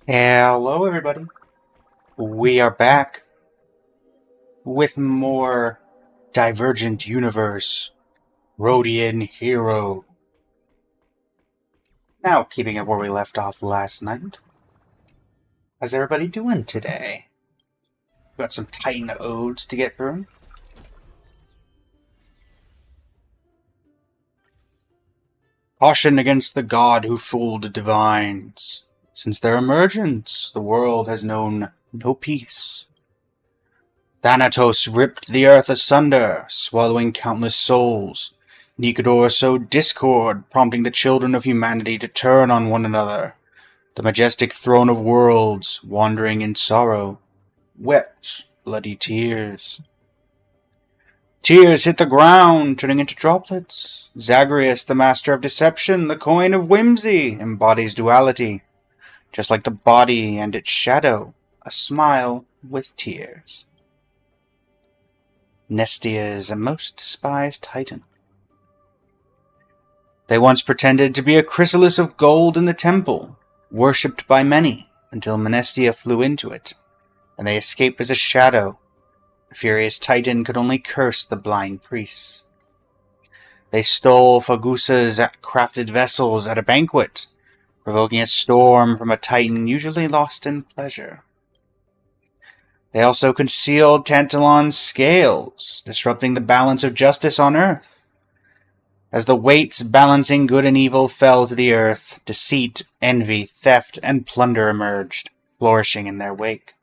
Hello, everybody. We are back with more Divergent Universe Protean Hero. Now, keeping up where we left off last night. How's everybody doing today? Got some Titan odes to get through. Caution against the god who fooled divines. Since their emergence, the world has known no peace. Thanatos ripped the earth asunder, swallowing countless souls. Nicodor sowed discord, prompting the children of humanity to turn on one another. The majestic throne of worlds, wandering in sorrow, wept bloody tears. Tears hit the ground, turning into droplets. Zagreus, the master of deception, the coin of whimsy, embodies duality. Just like the body and its shadow, a smile with tears. Nestia is a most despised titan. They once pretended to be a chrysalis of gold in the temple, worshipped by many, until Menestia flew into it, and they escaped as a shadow. The furious titan could only curse the blind priests. They stole Fagusa's crafted vessels at a banquet, provoking a storm from a titan usually lost in pleasure. They also concealed Tantalon's scales, disrupting the balance of justice on Earth. As the weights balancing good and evil fell to the earth, deceit, envy, theft, and plunder emerged, flourishing in their wake.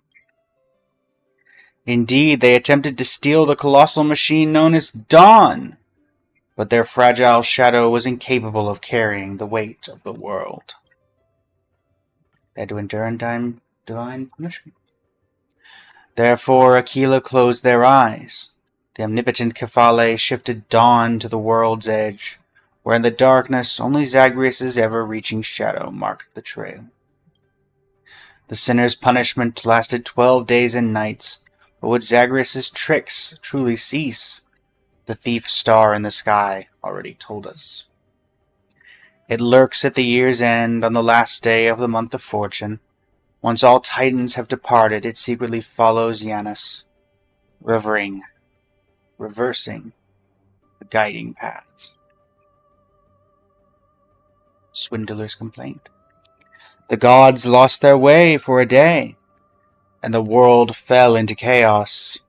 Indeed, they attempted to steal the colossal machine known as Dawn, but their fragile shadow was incapable of carrying the weight of the world. They had to endure in divine punishment. Therefore, Aquila closed their eyes. The omnipotent Kephale shifted Dawn to the world's edge, where in the darkness only Zagreus' ever-reaching shadow marked the trail. The sinner's punishment lasted 12 days and nights, but would Zagreus' tricks truly cease? The thief's star in the sky already told us. It lurks at the year's end on the last day of the month of fortune. Once all titans have departed, it secretly follows Janus, reversing the guiding paths. Swindler's complaint. The gods lost their way for a day, and the world fell into chaos.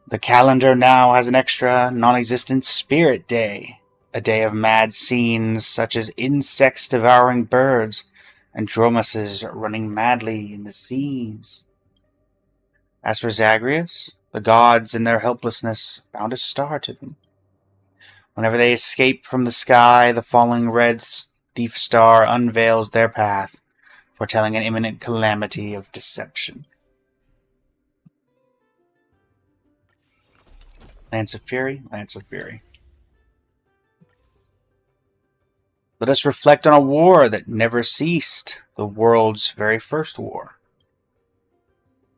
The calendar now has an extra, non-existent spirit day, a day of mad scenes such as insects devouring birds, and Dromases running madly in the seas. As for Zagreus, the gods in their helplessness bound a star to them. Whenever they escape from the sky, the falling red thief star unveils their path, foretelling an imminent calamity of deception. Lance of Fury, Lance of Fury. Let us reflect on a war that never ceased, the world's very first war.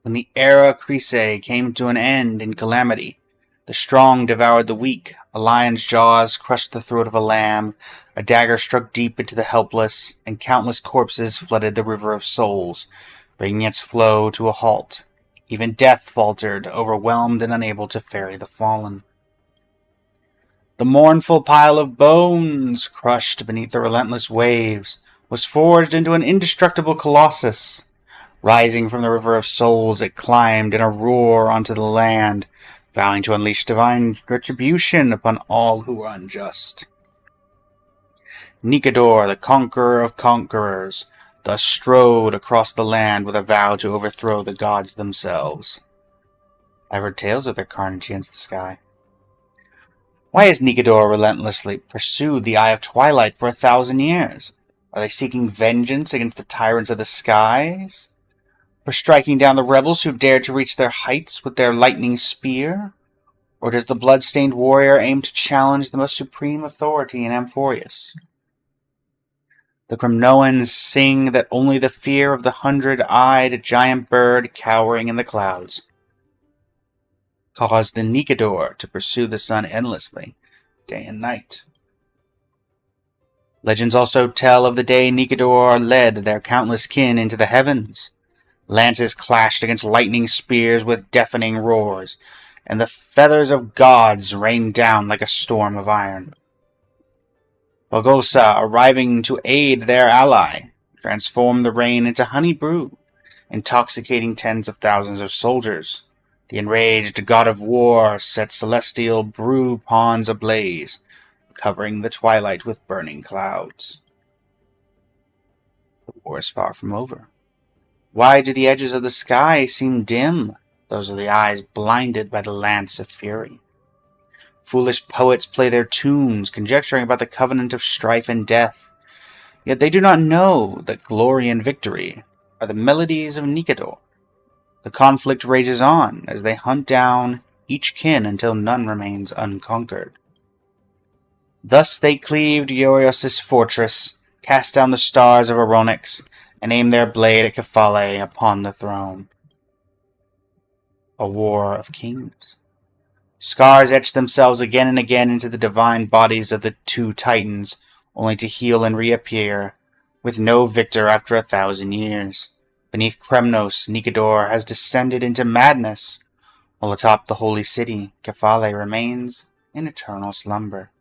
When the era Chrysae came to an end in calamity, the strong devoured the weak, a lion's jaws crushed the throat of a lamb, a dagger struck deep into the helpless, and countless corpses flooded the river of souls, bringing its flow to a halt. Even death faltered, overwhelmed and unable to ferry the fallen. The mournful pile of bones, crushed beneath the relentless waves, was forged into an indestructible colossus. Rising from the river of souls, it climbed in a roar onto the land, vowing to unleash divine retribution upon all who were unjust. Nicodor, the conqueror of conquerors, thus strode across the land with a vow to overthrow the gods themselves. I've heard tales of their carnage against the sky. Why has Nicodor relentlessly pursued the Eye of Twilight for 1,000 years? Are they seeking vengeance against the tyrants of the skies? For striking down the rebels who dared to reach their heights with their lightning spear? Or does the blood-stained warrior aim to challenge the most supreme authority in Amphoreus? The Cremnoans sing that only the fear of the 100-eyed giant bird cowering in the clouds caused Nicodor to pursue the sun endlessly, day and night. Legends also tell of the day Nikador led their countless kin into the heavens. Lances clashed against lightning spears with deafening roars, and the feathers of gods rained down like a storm of iron. Bogosa, arriving to aid their ally, transformed the rain into honey brew, intoxicating tens of thousands of soldiers. The enraged god of war set celestial brew ponds ablaze, covering the twilight with burning clouds. The war is far from over. Why do the edges of the sky seem dim? Those are the eyes blinded by the lance of fury. Foolish poets play their tunes, conjecturing about the covenant of strife and death. Yet they do not know that glory and victory are the melodies of Nikador. The conflict rages on as they hunt down each kin until none remains unconquered. Thus they cleaved Urios' fortress, cast down the stars of Aronix, and aimed their blade at Kephale upon the throne. A war of kings. Scars etched themselves again and again into the divine bodies of the two titans, only to heal and reappear, with no victor after 1,000 years. Beneath Kremnos, Nikador has descended into madness, while atop the holy city, Kephale remains in eternal slumber.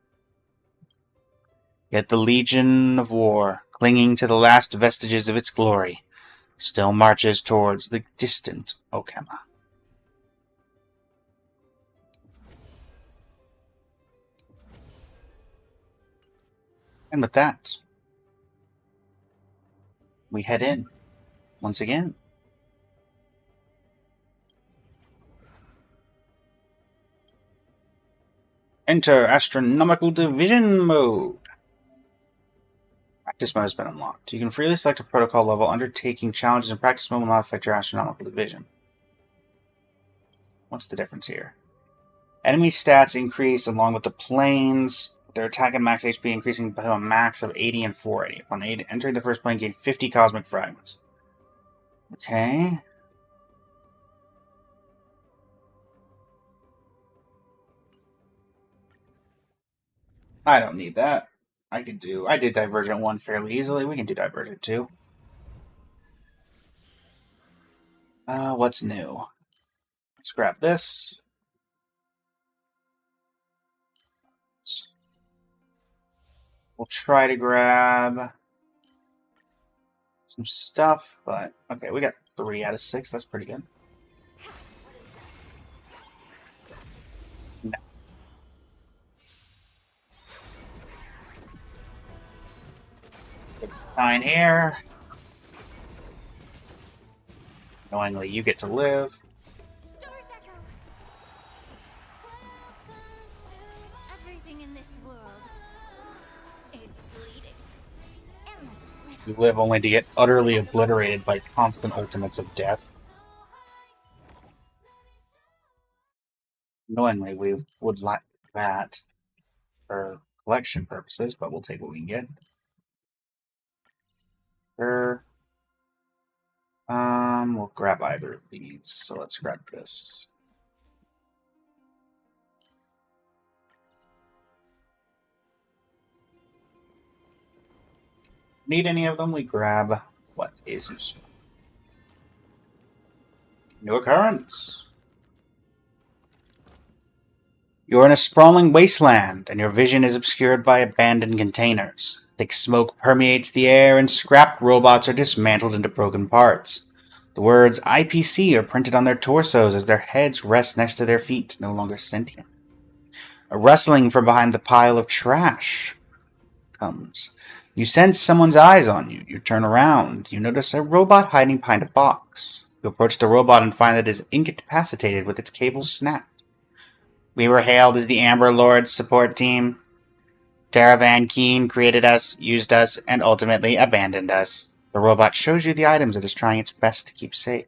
Yet the Legion of War, clinging to the last vestiges of its glory, still marches towards the distant Okema. And with that, we head in, once again. Enter Astronomical Division Mode. Practice mode has been unlocked. You can freely select a protocol level. Undertaking challenges in practice mode will not affect your astronomical division. What's the difference here? Enemy stats increase along with the planes. Their attack and max HP increasing by a max of 80 and 480. Upon entering the first plane, gain 50 cosmic fragments. Okay. I don't need that. I did Divergent 1 fairly easily. We can do Divergent 2. What's new? Let's grab this. We'll try to grab some stuff, but okay, we got 3 out of 6. That's pretty good. No. Fine here. Knowingly, you get to live. Everything in this world is bleeding. You live only to get utterly obliterated by constant ultimates of death. Knowingly, we would like that for collection purposes, but we'll take what we can get. Sure. We'll grab either of these, so let's grab this. Need any of them, we grab what is useful. New occurrence. You're in a sprawling wasteland, and your vision is obscured by abandoned containers. Thick smoke permeates the air, and scrapped robots are dismantled into broken parts. The words IPC are printed on their torsos as their heads rest next to their feet, no longer sentient. A rustling from behind the pile of trash comes. You sense someone's eyes on you. You turn around. You notice a robot hiding behind a box. You approach the robot and find that it is incapacitated with its cables snapped. We were hailed as the Amber Lord's support team. Tara Van Keen created us, used us, and ultimately abandoned us. The robot shows you the items it is trying its best to keep safe.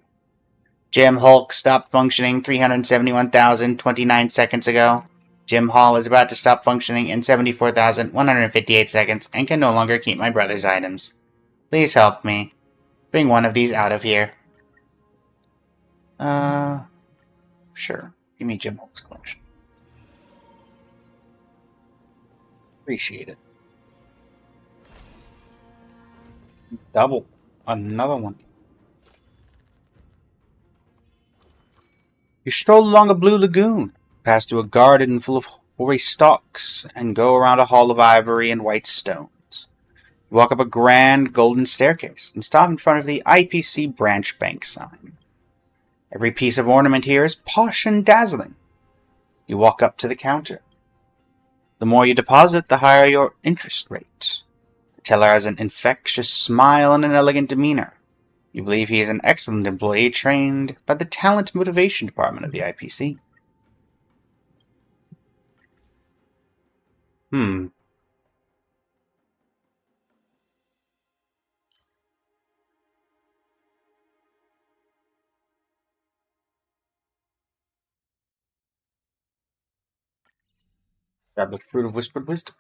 Jim Hulk stopped functioning 371,029 seconds ago. Jim Hall is about to stop functioning in 74,158 seconds and can no longer keep my brother's items. Please help me. Bring one of these out of here. Sure. Give me Jim Hulk's collection. Appreciate it. Double. Another one. You stroll along a blue lagoon, pass through a garden full of hoary stalks, and go around a hall of ivory and white stones. You walk up a grand golden staircase and stop in front of the IPC branch bank sign. Every piece of ornament here is posh and dazzling. You walk up to the counter. The more you deposit, the higher your interest rate. The teller has an infectious smile and an elegant demeanor. You believe he is an excellent employee trained by the Talent Motivation Department of the IPC. Grab the Fruit of Whispered Wisdom.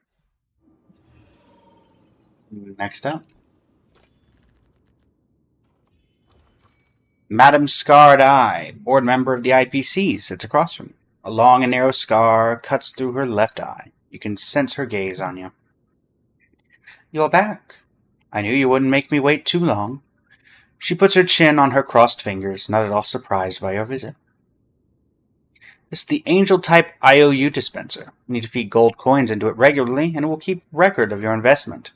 Next up. Madame Scarred Eye, board member of the IPC, sits across from you. A long and narrow scar cuts through her left eye. You can sense her gaze on you. You're back. I knew you wouldn't make me wait too long. She puts her chin on her crossed fingers, not at all surprised by your visit. This is the Angel-type IOU dispenser. You need to feed gold coins into it regularly, and it will keep record of your investment.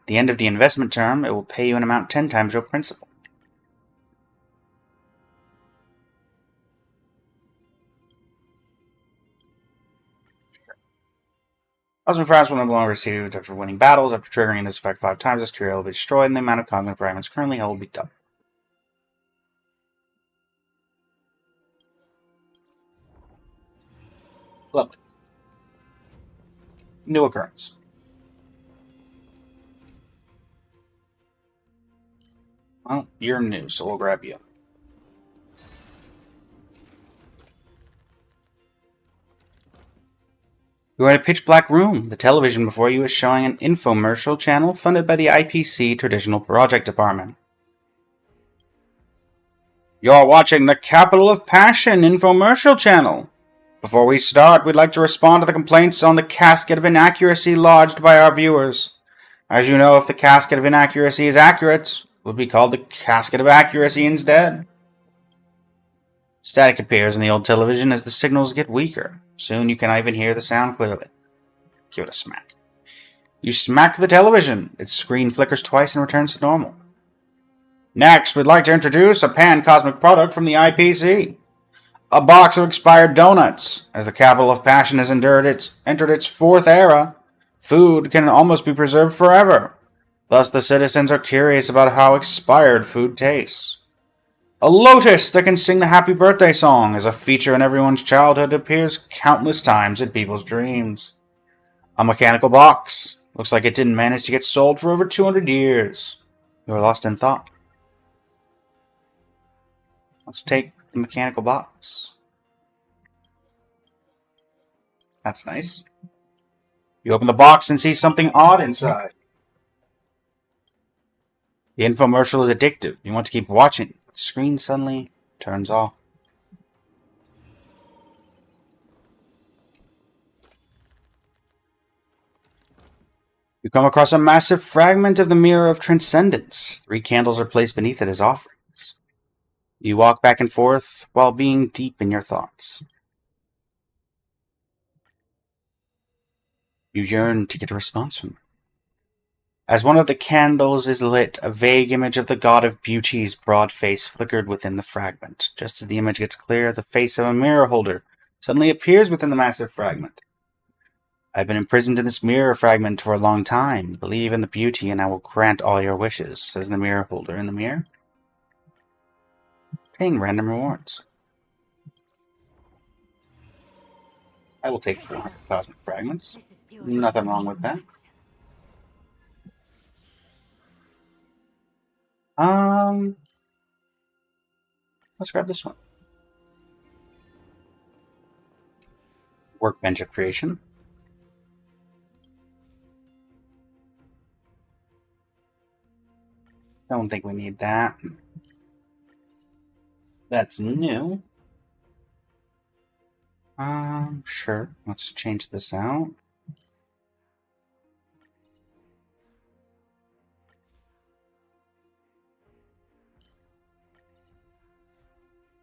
At the end of the investment term, it will pay you an amount 10 times your principal. Cosmic fragments will no longer receive after winning battles. After triggering this effect 5 times, this creature will be destroyed, and the amount of cosmic fragments currently held will be doubled. Lovely. New occurrence. Well, you're new, so we'll grab you. You're in a pitch-black room. The television before you is showing an infomercial channel funded by the IPC Traditional Project Department. You're watching the Capital of Passion infomercial channel. Before we start, we'd like to respond to the complaints on the casket of inaccuracy lodged by our viewers. As you know, if the casket of inaccuracy is accurate, it would be called the casket of accuracy instead. Static appears in the old television as the signals get weaker. Soon you can even hear the sound clearly. Give it a smack. You smack the television. Its screen flickers twice and returns to normal. Next, we'd like to introduce a pan-cosmic product from the IPC. A box of expired donuts. As the capital of passion has entered its fourth era, food can almost be preserved forever. Thus, the citizens are curious about how expired food tastes. A lotus that can sing the happy birthday song is a feature in everyone's childhood that appears countless times in people's dreams. A mechanical box. Looks like it didn't manage to get sold for over 200 years. You are lost in thought. Let's take the mechanical box. That's nice. You open the box and see something odd inside. The infomercial is addictive. You want to keep watching. The screen suddenly turns off. You come across a massive fragment of the Mirror of Transcendence. 3 candles are placed beneath it as offerings. You walk back and forth while being deep in your thoughts. You yearn to get a response from her. As one of the candles is lit, a vague image of the god of beauty's broad face flickered within the fragment. Just as the image gets clear, the face of a mirror holder suddenly appears within the massive fragment. I've been imprisoned in this mirror fragment for a long time. Believe in the beauty and I will grant all your wishes, says the mirror holder in the mirror. Paying random rewards. I will take 400 cosmic fragments. Nothing wrong with that. Let's grab this one. Workbench of Creation. Don't think we need that. That's new. Sure. Let's change this out.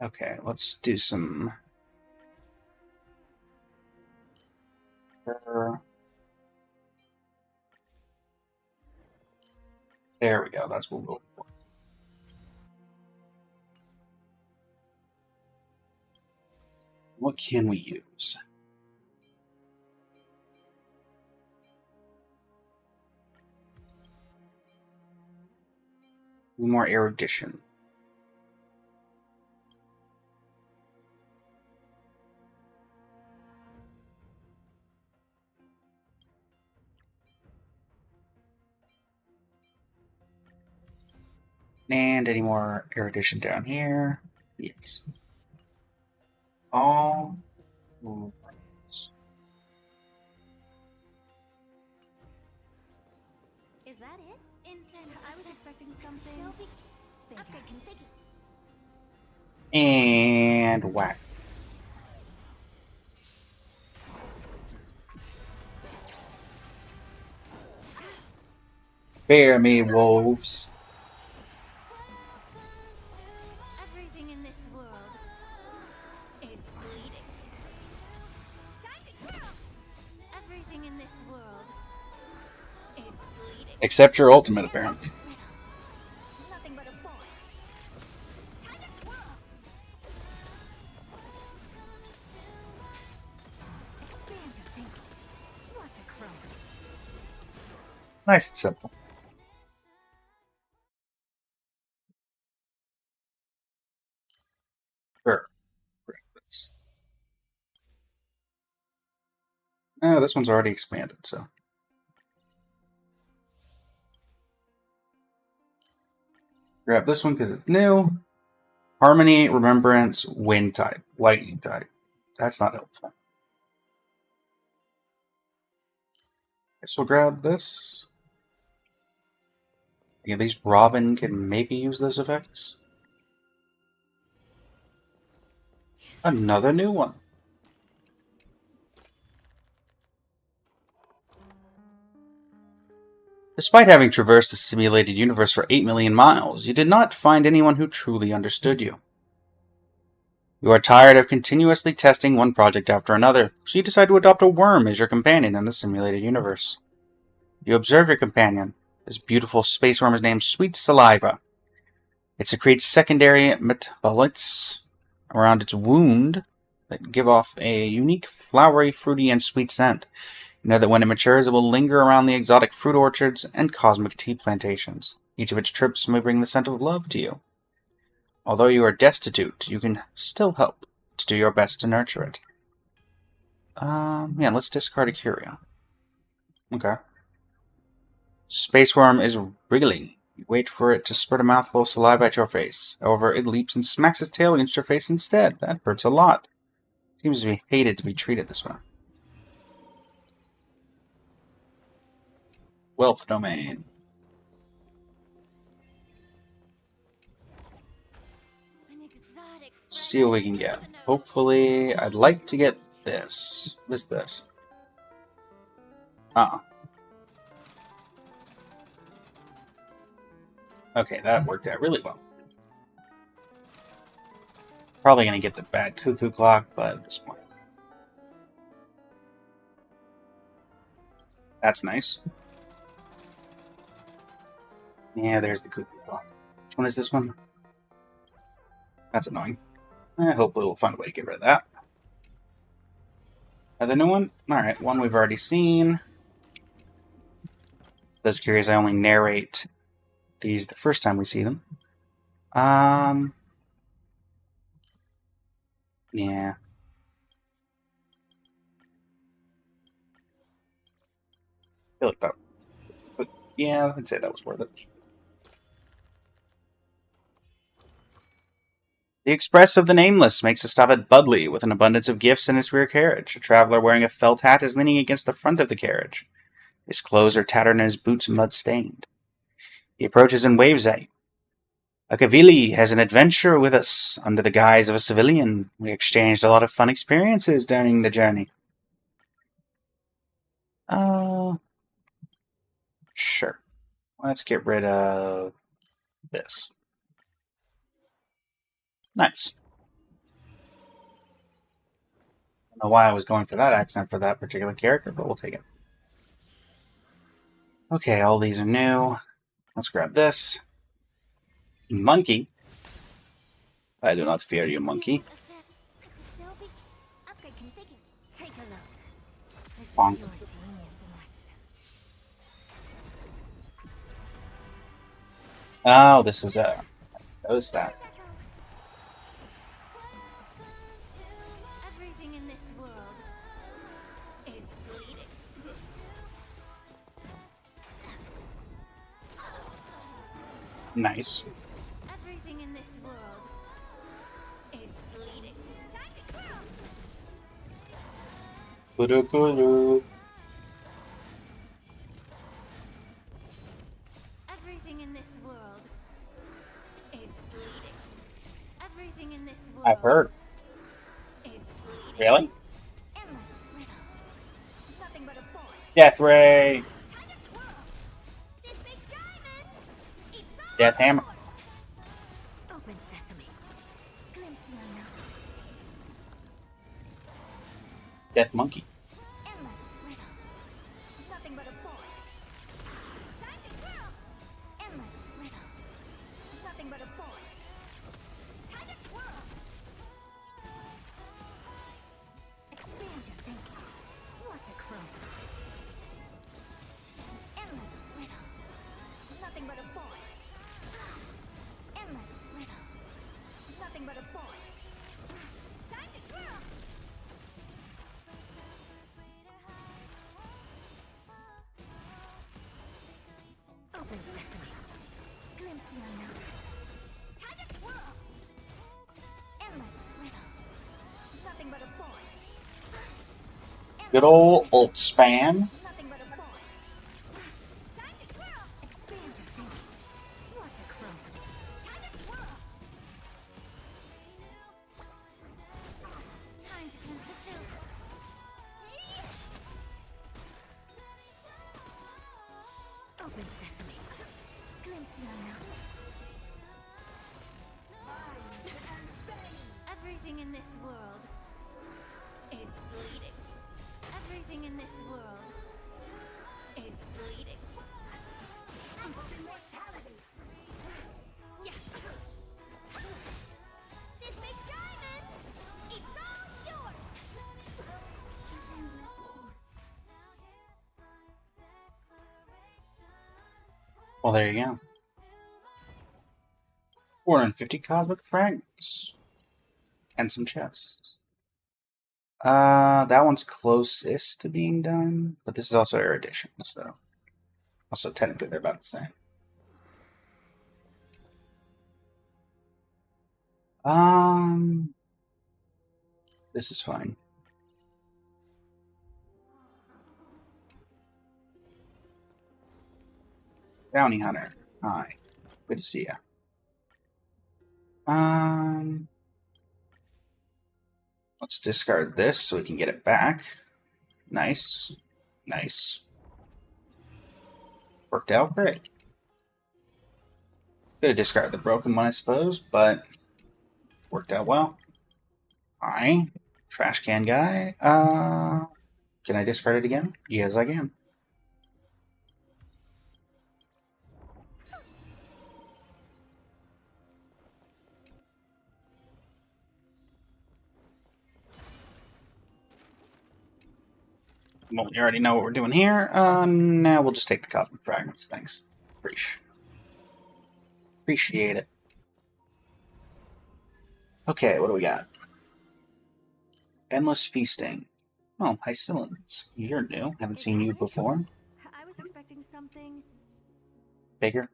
Okay, let's do some... There we go, that's what we're looking for. What can we use? More erudition. And any more erudition down here? Yes. All right. Is that it? Incense. I was expecting something. Shelby, upgrade configured. And whack. Bear me, wolves. Everything in this world is bleeding. Time to twirl. Everything in this world is bleeding. Except your ultimate, apparently. Nothing but a void. Time to twirl. Expand your thinking. Watch it grow. Nice and simple. Sure. Oh, this one's already expanded, so. Grab this one because it's new. Harmony, Remembrance, Wind type, Lightning type. That's not helpful. Guess we'll grab this. At least Robin can maybe use those effects. Another new one. Despite having traversed the simulated universe for 8 million miles, you did not find anyone who truly understood you. You are tired of continuously testing one project after another, so you decide to adopt a worm as your companion in the simulated universe. You observe your companion. This beautiful space worm is named Sweet Saliva. It secretes secondary metabolites around its wound that give off a unique flowery, fruity, and sweet scent. You know that when it matures, it will linger around the exotic fruit orchards and cosmic tea plantations. Each of its trips may bring the scent of love to you. Although you are destitute, you can still help to do your best to nurture it. Yeah, let's discard a curio. Okay. Space worm is wriggling. You wait for it to spurt a mouthful of saliva at your face. However, it leaps and smacks its tail against your face instead. That hurts a lot. Seems to be hated to be treated this way. Wealth domain. See what we can get. Hopefully, I'd like to get this. What is this? Okay, that worked out really well. Probably gonna get the bad cuckoo clock, but at this point. That's nice. Yeah, there's the cuckoo clock. Which one is this one? That's annoying. Hopefully we'll find a way to get rid of that. Another new one? Alright, one we've already seen. Those curious, I only narrate these the first time we see them. Yeah. I feel like that. But yeah, I'd say that was worth it. The Express of the Nameless makes a stop at Budley with an abundance of gifts in its rear carriage. A traveler wearing a felt hat is leaning against the front of the carriage. His clothes are tattered and his boots mud-stained. He approaches and waves at you. Akavili has an adventure with us under the guise of a civilian. We exchanged a lot of fun experiences during the journey. Sure. Let's get rid of this. Nice. don't know why I was going for that accent for that particular character, but we'll take it. Okay, all these are new. Let's grab this. Monkey. I do not fear you, monkey. Shelby, upgrade configured. Take a look. This is Bonk. your genius in action. Oh, this is notice that. Everything in this world is bleeding. Nice. Everything in this world is bleeding. Time to twirl. Kuru-kuru. Everything in this world is bleeding. Everything in this world I've heard. is bleeding. Really? Endless riddle. Nothing but a force. Death Ray. Time to twirl. This big diamond. It's all Death Hammer. yours. Open sesame. Glimpse the unknown. Death Monkey. Endless riddle. Nothing but a force. Time to twirl. Endless riddle. Nothing but a force. Time to twirl. Expand your thinking. Watch it grow. Endless riddle. Nothing but a force. Endless riddle. Nothing but a force. Time to twirl. Open sesame. Glimpse the unknown. Time to twirl. Endless riddle. Nothing but a force. Good old ult spam. Nothing but a force. Time to twirl. Expand your thinking. Watch it grow. Time to twirl. Time to cleanse the chill. Open sesame. Glimpse the unknown. Everything in this world is bleeding. Everything in this world is bleeding. Immortality. Yeah. This big diamond, it's all yours. Well, there you go. 450 cosmic fragments. And some chests. That one's closest to being done, but this is also erudition, so also technically they're about the same. This is fine. Bounty Hunter. Hi. Good to see ya. Let's discard this so we can get it back. Nice. Nice. Worked out great. Could have discarded the broken one, I suppose, but worked out well. Hi. Trash can guy. Can I discard it again? Yes, I can. Well, you already know what we're doing here. Now we'll just take the cosmic fragments. Thanks. Appreciate it. Okay, what do we got? Endless Feasting. Oh, hi, Cylinders. You're new. Haven't seen you before. I was expecting something. Bigger.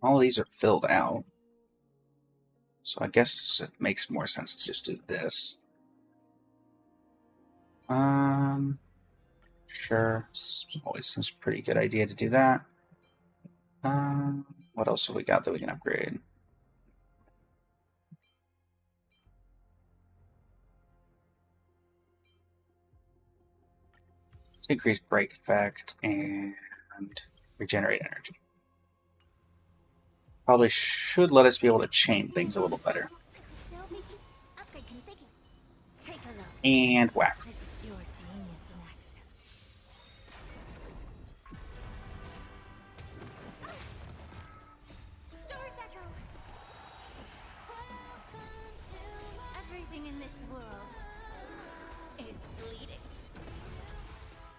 All of these are filled out. So I guess it makes more sense to just do this. Sure. Always seems a pretty good idea to do that. What else have we got that we can upgrade? Let's increase break effect and regenerate energy. Probably should let us be able to chain things a little better. Shelby, upgrade configured. And whack. This is pure genius in action. Stars echo. Everything in this world is bleeding.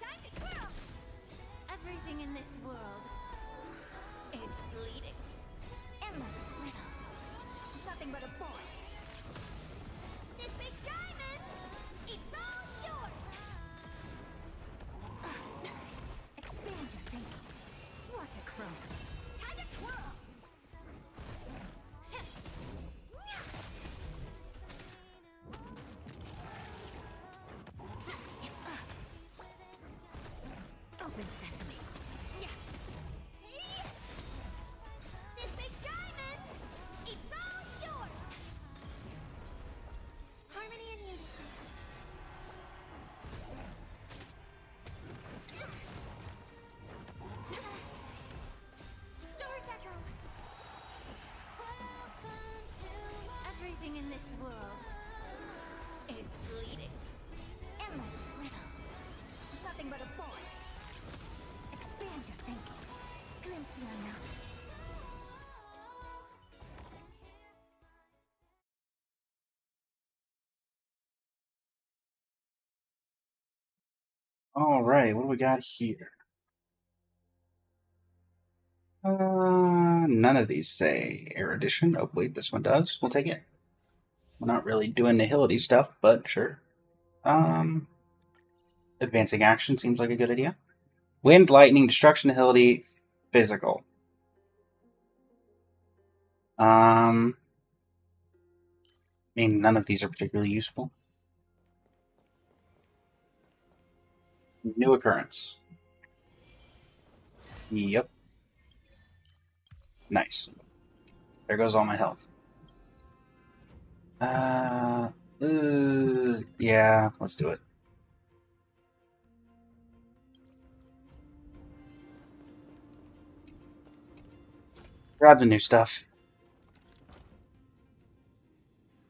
Time to twirl. Everything in this world is bleeding. Endless riddle. Nothing but a void. This big diamond, it's all yours. Expand your thinking. Watch it grow. Time to twirl. Open sesame. This big diamond, it's all yours. Harmony and unison. Stars echo. Everything in this world is bleeding. Endless riddle. Nothing but a void. Expand your thinking. Glimpse the unknown. Alright, what do we got here? None of these say erudition. Oh, wait, this one does. We'll take it. We're not really doing nihility stuff, but sure. Advancing action seems like a good idea. Wind, lightning, destruction, nihility, physical. I mean, none of these are particularly useful. New occurrence. Yep. Nice. There goes all my health. Yeah, let's do it. Grab the new stuff.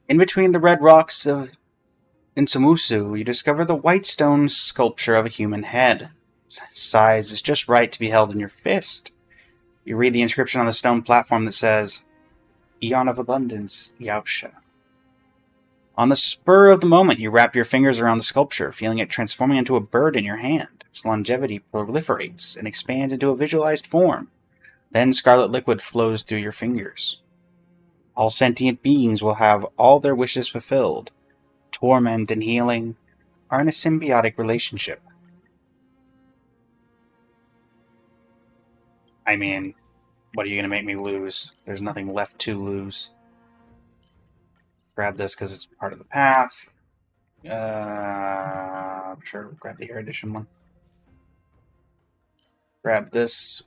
In between the red rocks of Insamusu, you discover the white stone sculpture of a human head. Its size is just right to be held in your fist. You read the inscription on the stone platform that says, Eon of Abundance, Yaosha. On the spur of the moment, you wrap your fingers around the sculpture, feeling it transforming into a bird in your hand. Its longevity proliferates and expands into a visualized form. Then scarlet liquid flows through your fingers. All sentient beings will have all their wishes fulfilled. Torment and healing are in a symbiotic relationship. I mean, what are you going to make me lose? There's nothing left to lose. Grab this because it's part of the path. Sure, grab the erudition one. Grab this.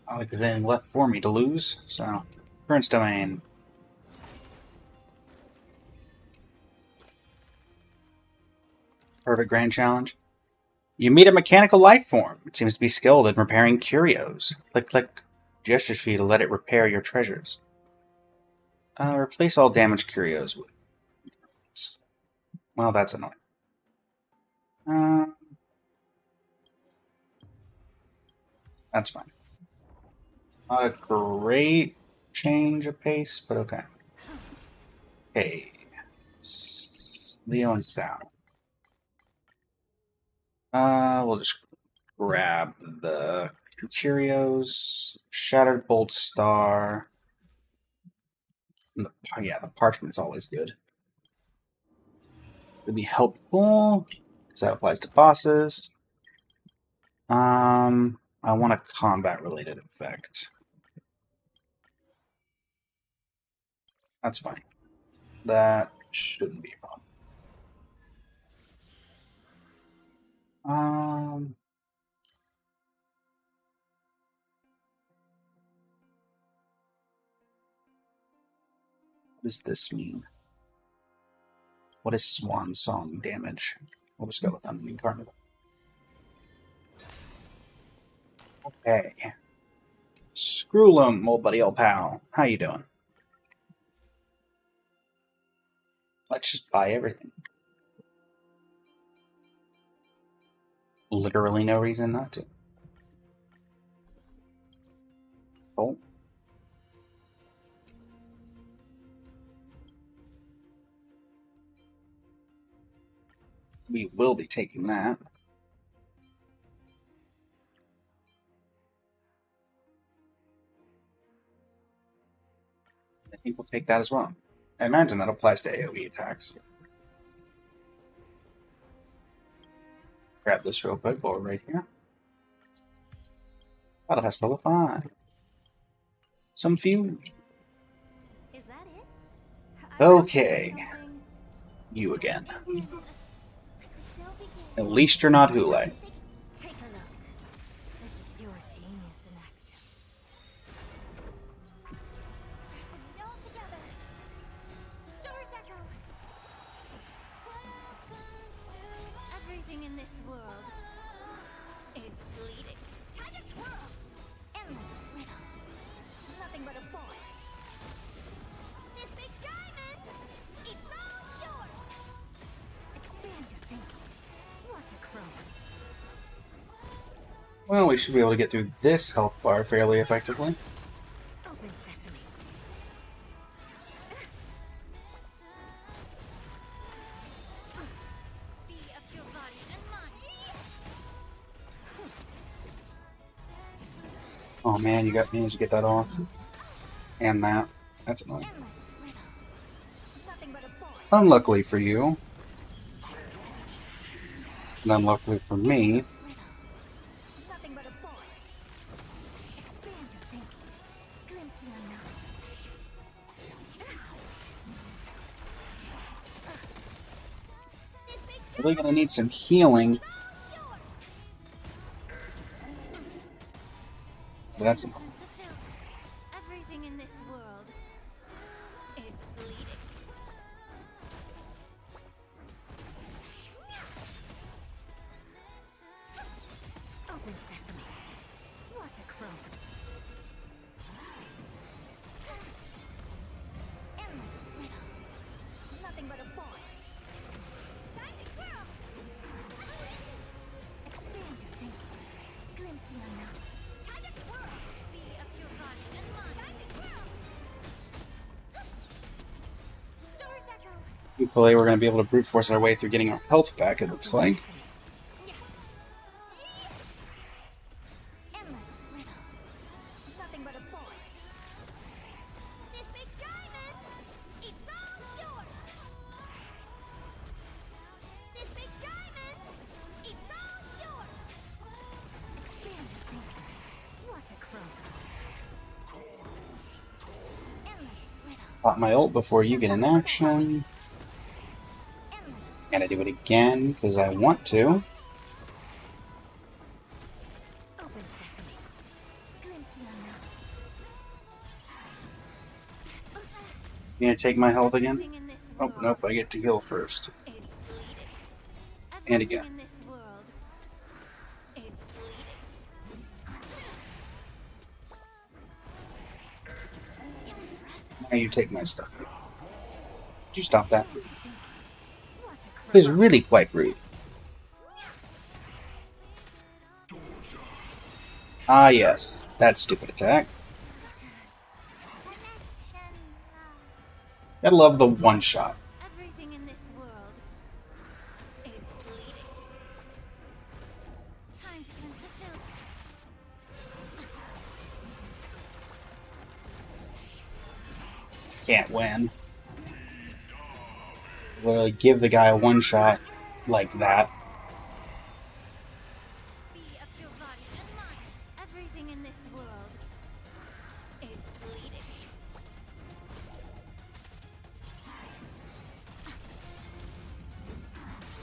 I don't think there's anything left for me to lose, so. Currents domain. Perfect grand challenge. You meet a mechanical life form. It seems to be skilled in repairing curios. Click, click. Gestures for you to let it repair your treasures. Replace all damaged curios with. Well, that's annoying. That's fine. Not a great change of pace, but okay. Okay. Leo and Sal. We'll just grab the curios, Shattered Bolt Star. Yeah, the parchment's always good. It'd be helpful because that applies to bosses. I want a combat-related effect. That's fine. That shouldn't be a problem. What does this mean? What is Swan Song damage? We'll just go with Unincarnate. Okay. Screwlum, old buddy, old pal. How you doing? Let's just buy everything. Literally no reason not to. Oh. We will be taking that. I think we'll take that as well. I imagine that applies to AoE attacks. Grab this real quick while we're right here. That'll have level 5. Some fuel. Is that it? Okay. You again. At least you're not Hule. Take a look. This is your genius in action. All together. Stars echo. Everything in this world is bleeding. Time to twirl. Endless riddle. Nothing but a void. This big diamond. It's all yours. Expand your thinking. Watch it grow. Well, we should be able to get through this health bar fairly effectively. Open sesame. Be of your body and mind. Oh man, you managed to get that off. And that. That's annoying. Endless riddle. Nothing but a void. Unluckily for you. And unluckily for me. Riddle. Nothing but a void. Expand your thinking. Glimpse the unknown. This big Really gonna need some healing. That's Cleanse the filth. Everything in this world is bleeding. Open sesame. Watch it grow. Endless riddle. Nothing but a void. Time to twirl. Expand your thinking. Glimpse the unknown. Time to twirl. Be of your body and mind. Time to twirl. Stars echo. Hopefully we're gonna be able to brute force our way through getting our health back, it looks like. Endless riddle. Nothing but a void. This big diamond. It's all yours. This big diamond. It's all yours. Expand your thinking. Watch it grow. Endless riddle. Pop my ult before you get in action. Endless. And I do it again, because I want to. Open sesame. Glimpse the unknown. You gonna take my health again? Everything in this Oh, world nope, I get to heal first. is bleeding. And Everything again. in this world is bleeding. Impressive. Now you take my stuff. Could you stop that? Watch it It grow. is really quite rude. Ah yes, that stupid attack. Gotta love the one shot. Everything in this world is bleeding. Time to cleanse the filth. Can't win. Literally give the guy a one shot like that. Be of your body and mind. Everything in this world is bleeding.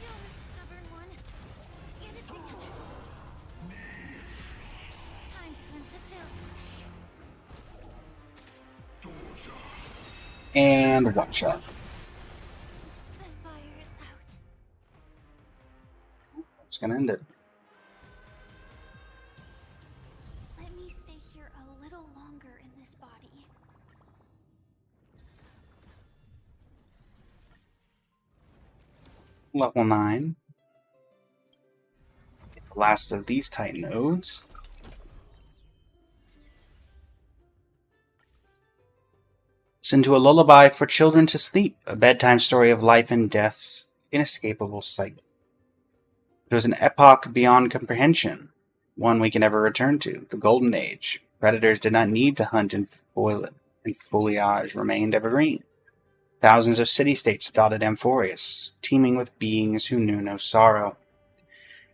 You're a stubborn one. Get it together. Time to cleanse the filth. And one shot. The fire is out. It's gonna end it. Let me stay here a little longer in this body. Level 9. The last of these Titan nodes. Listen to a lullaby for children to sleep, a bedtime story of life and death's inescapable cycle. It was an epoch beyond comprehension, one we can never return to, the Golden Age. Predators did not need to hunt in foliage remained evergreen. Thousands of city-states dotted Amphorius, teeming with beings who knew no sorrow.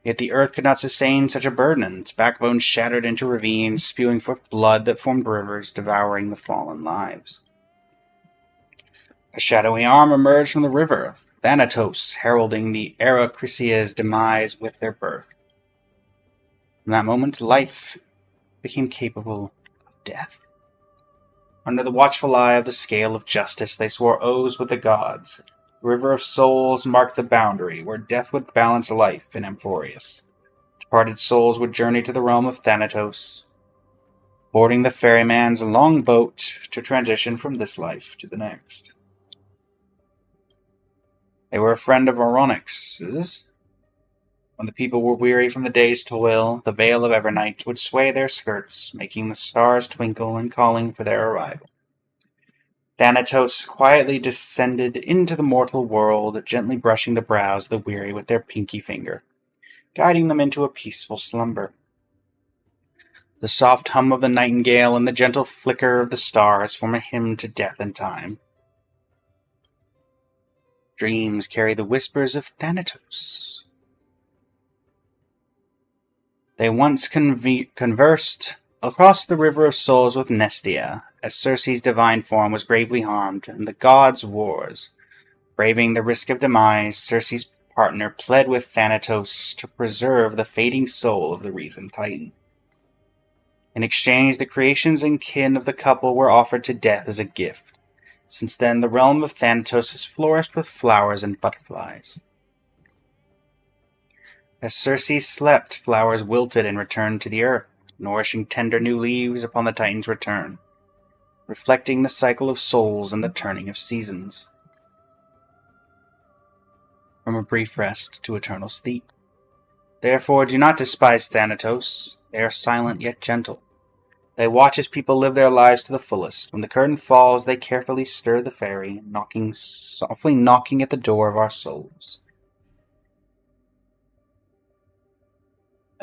Yet the earth could not sustain such a burden, its backbone shattered into ravines, spewing forth blood that formed rivers, devouring the fallen lives. A shadowy arm emerged from the river, Thanatos heralding the Arachrysia's demise with their birth. From that moment, life became capable of death. Under the watchful eye of the scale of justice, they swore oaths with the gods. The river of souls marked the boundary, where death would balance life in Amphorius. Departed souls would journey to the realm of Thanatos, boarding the ferryman's long boat to transition from this life to the next. They were a friend of Oronyx's. When the people were weary from the day's toil, the veil of Evernight would sway their skirts, making the stars twinkle and calling for their arrival. Thanatos quietly descended into the mortal world, gently brushing the brows of the weary with their pinky finger, guiding them into a peaceful slumber. The soft hum of the nightingale and the gentle flicker of the stars form a hymn to death and time. Dreams carry the whispers of Thanatos. They once conversed across the river of souls with Nestia, as Circe's divine form was gravely harmed in the gods' wars. Braving the risk of demise, Circe's partner pled with Thanatos to preserve the fading soul of the risen Titan. In exchange, the creations and kin of the couple were offered to death as a gift. Since then, the realm of Thanatos has flourished with flowers and butterflies. As Circe slept, flowers wilted and returned to the earth, nourishing tender new leaves upon the Titan's return, reflecting the cycle of souls and the turning of seasons. From a brief rest to eternal sleep. Therefore, do not despise Thanatos. They are silent yet gentle. They watch as people live their lives to the fullest. When the curtain falls, they carefully stir the ferry, softly knocking at the door of our souls.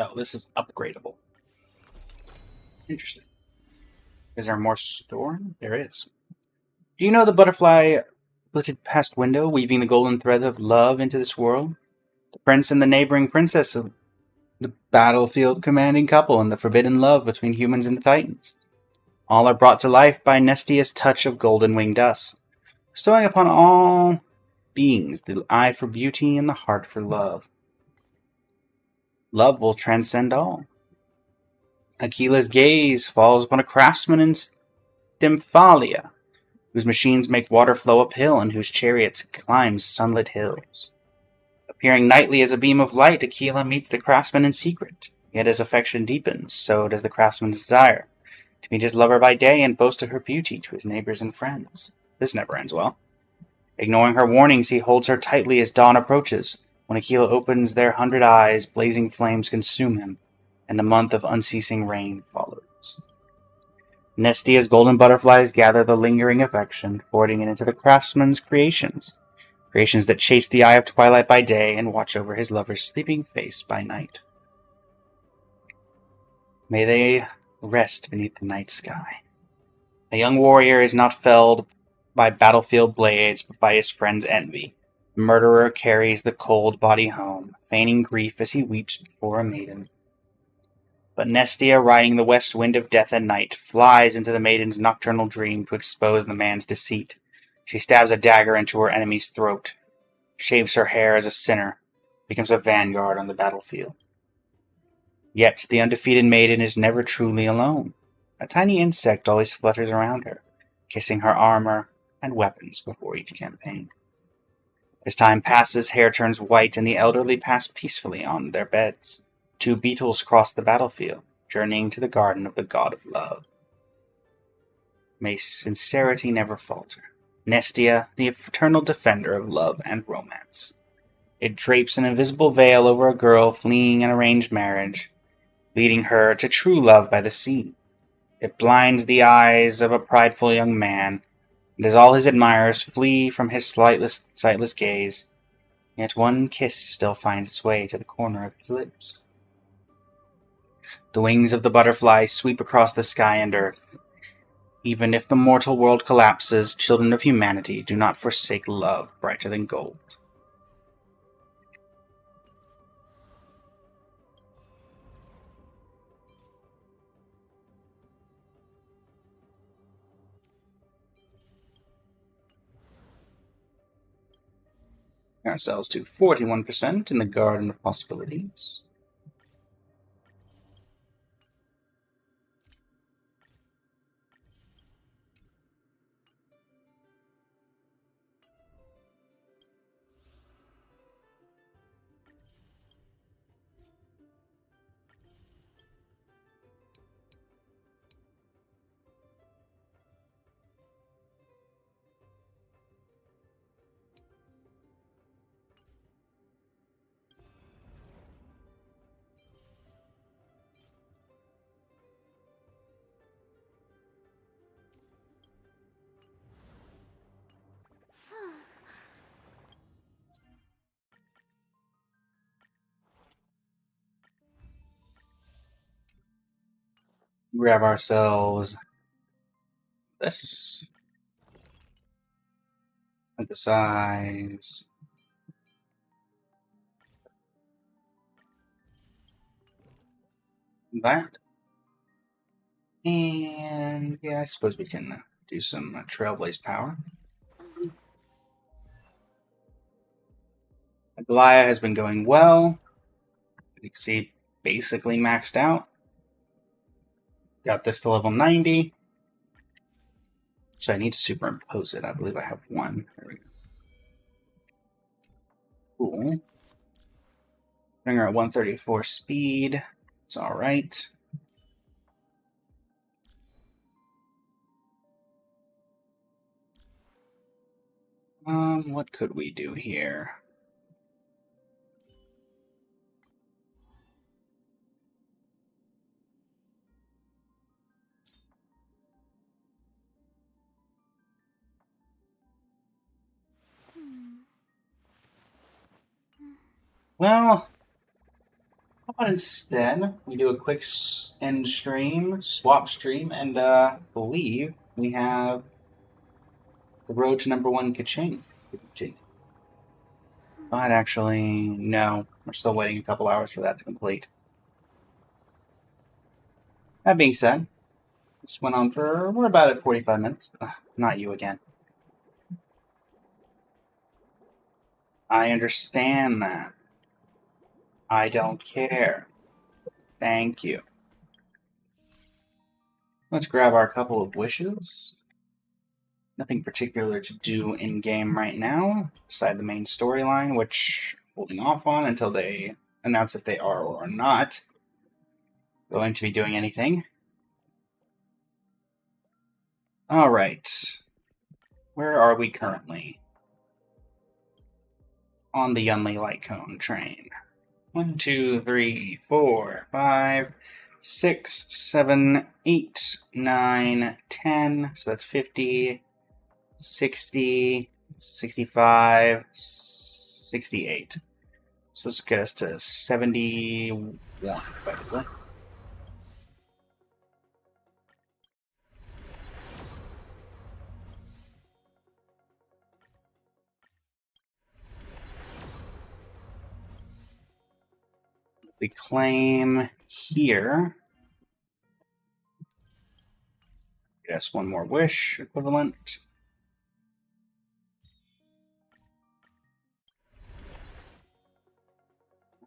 Oh, this is upgradable. Interesting. Is there more story? There is. Do you know the butterfly flitted past window, weaving the golden thread of love into this world? The prince and the neighboring princess of the battlefield commanding couple and the forbidden love between humans and the Titans. All are brought to life by Nestia's touch of golden winged dust, bestowing upon all beings the eye for beauty and the heart for love. Love will transcend all. Aquila's gaze falls upon a craftsman in Stymphalia, whose machines make water flow uphill and whose chariots climb sunlit hills. Appearing nightly as a beam of light, Aquila meets the craftsman in secret. Yet as affection deepens, so does the craftsman's desire to meet his lover by day and boast of her beauty to his neighbors and friends. This never ends well. Ignoring her warnings, he holds her tightly as dawn approaches. When Aquila opens their 100 eyes, blazing flames consume him, and a month of unceasing rain follows. Nestia's golden butterflies gather the lingering affection, forwarding it into the craftsman's creations that chase the eye of twilight by day and watch over his lover's sleeping face by night. May they rest beneath the night sky. A young warrior is not felled by battlefield blades, but by his friend's envy. The murderer carries the cold body home, feigning grief as he weeps before a maiden. But Nestia, riding the west wind of death at night, flies into the maiden's nocturnal dream to expose the man's deceit. She stabs a dagger into her enemy's throat, shaves her hair as a sinner, becomes a vanguard on the battlefield. Yet the undefeated maiden is never truly alone. A tiny insect always flutters around her, kissing her armor and weapons before each campaign. As time passes, hair turns white and the elderly pass peacefully on their beds. 2 beetles cross the battlefield, journeying to the garden of the god of love. May sincerity never falter. Nestia, the eternal defender of love and romance. It drapes an invisible veil over a girl fleeing an arranged marriage, leading her to true love by the sea. It blinds the eyes of a prideful young man, and as all his admirers flee from his sightless gaze, yet one kiss still finds its way to the corner of his lips. The wings of the butterfly sweep across the sky and earth. Even if the mortal world collapses, children of humanity do not forsake love brighter than gold. Ourselves to 41% in the Garden of Possibilities. Grab ourselves this. Synthesize. That. And yeah, I suppose we can do some Trailblaze power. Goliath has been going well. You can see basically maxed out. Got this to level 90. So I need to superimpose it. I believe I have one. There we go. Cool. Bring her at 134 speed. It's alright. What could we do here? Well, how about instead we do a quick end stream, swap stream, and believe we have the road to #1 Kaching. But actually, no. We're still waiting a couple hours for that to complete. That being said, this went on for, we're about at 45 minutes. Ugh, not you again. I understand that. I don't care. Thank you. Let's grab our couple of wishes. Nothing particular to do in-game right now, beside the main storyline, which I'm holding off on until they announce if they are or are not going to be doing anything. Alright. Where are we currently? On the Yunli Light Cone train. 1, 2, 3, 4, 5, 6, 7, 8, 9, 10. So that's 50, 60, 65, 68. So this will get us to 71, effectively. We claim here. Yes, one more wish equivalent.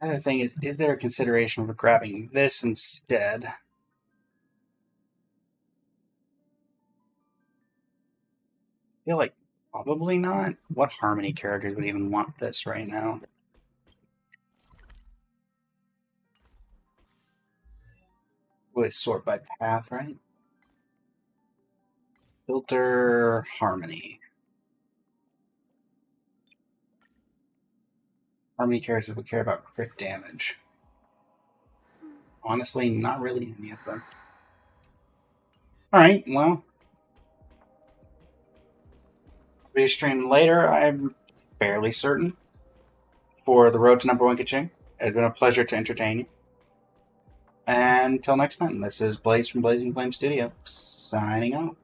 Another thing is there a consideration for grabbing this instead? I feel like probably not. What Harmony characters would even want this right now? Would sort by path, right? Filter Harmony. How many characters would care about crit damage? Honestly, not really any of them. Alright, well. I'll be streaming later, I'm fairly certain, for the road to #1 Kaching. It's been a pleasure to entertain you. And until next time, this is Blaze from Blazing Flame Studio, signing off.